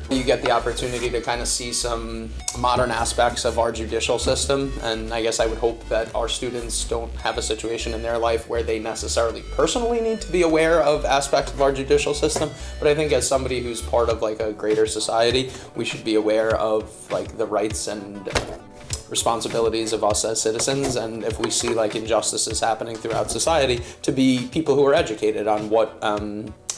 You get the opportunity to kind of see some modern aspects of our judicial system, and I guess I would hope that our students don't have a situation in their life where they necessarily personally need to be aware of aspects of our judicial system, but I think as somebody who's part of like a greater society, we should be aware of like the rights and responsibilities of us as citizens, and if we see like injustices happening throughout society, to be people who are educated on what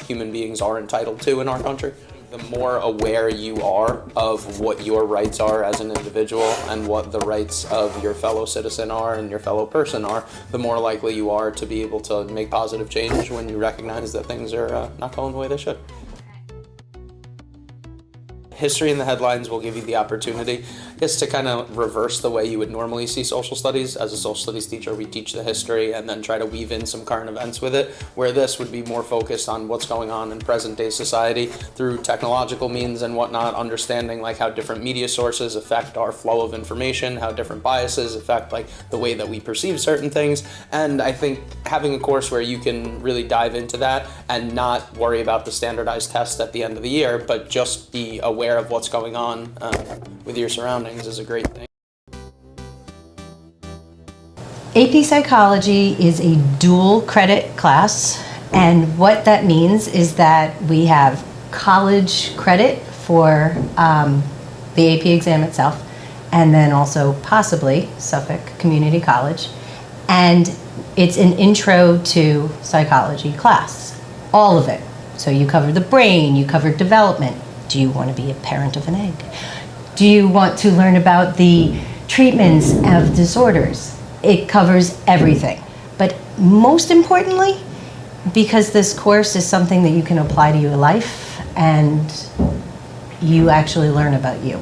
human beings are entitled to in our country. The more aware you are of what your rights are as an individual and what the rights of your fellow citizen are and your fellow person are, the more likely you are to be able to make positive change when you recognize that things are not going the way they should. History in the headlines will give you the opportunity, I guess, to kind of reverse the way you would normally see social studies. As a social studies teacher, we teach the history and then try to weave in some current events with it, where this would be more focused on what's going on in present day society through technological means and whatnot, understanding like how different media sources affect our flow of information, how different biases affect like the way that we perceive certain things. And I think having a course where you can really dive into that and not worry about the standardized test at the end of the year, but just be aware of what's going on with your surroundings is a great thing. AP Psychology is a dual credit class, and what that means is that we have college credit for the AP exam itself, and then also possibly Suffolk Community College, and it's an intro to psychology class, all of it. So you cover the brain, you cover development. Do you want to be a parent of an egg? Do you want to learn about the treatments of disorders? It covers everything. But most importantly, because this course is something that you can apply to your life and you actually learn about you.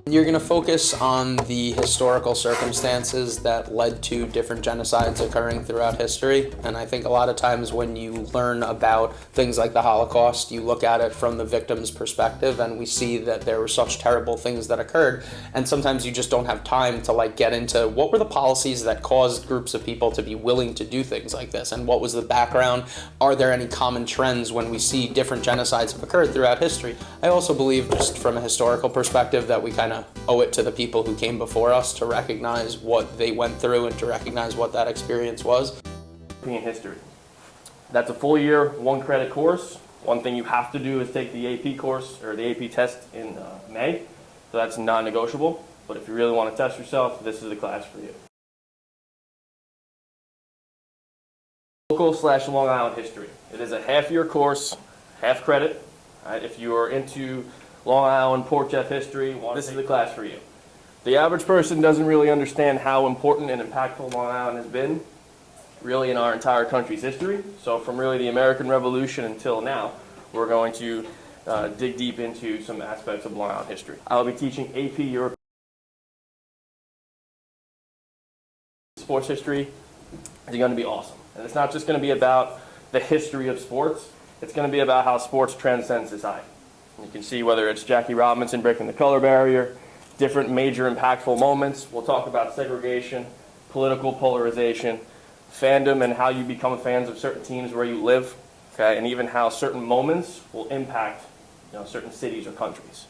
You're going to focus on the historical circumstances that led to different genocides occurring throughout history. And I think a lot of times when you learn about things like the Holocaust, you look at it from the victim's perspective and we see that there were such terrible things that occurred. And sometimes you just don't have time to like get into what were the policies that caused groups of people to be willing to do things like this, and what was the background? Are there any common trends when we see different genocides have occurred throughout history? I also believe, just from a historical perspective, that we kind of owe it to the people who came before us to recognize what they went through and to recognize what that experience was. European history. That's a full year, 1 credit course. One thing you have to do is take the AP course or the AP test in May, so that's non-negotiable. But if you really want to test yourself, this is the class for you. Local/Long Island history. It is a half-year course, half credit. If you are into Long Island, Port Jeff history, this is the class for you. The average person doesn't really understand how important and impactful Long Island has been really in our entire country's history. So from really the American Revolution until now, we're going to dig deep into some aspects of Long Island history. I'll be teaching AP Europe. Sports history is going to be awesome. And it's not just going to be about the history of sports, it's going to be about how sports transcend society. You can see whether it's Jackie Robinson breaking the color barrier, different major impactful moments. We'll talk about segregation, political polarization, fandom and how you become fans of certain teams where you live, okay, and even how certain moments will impact certain cities or countries.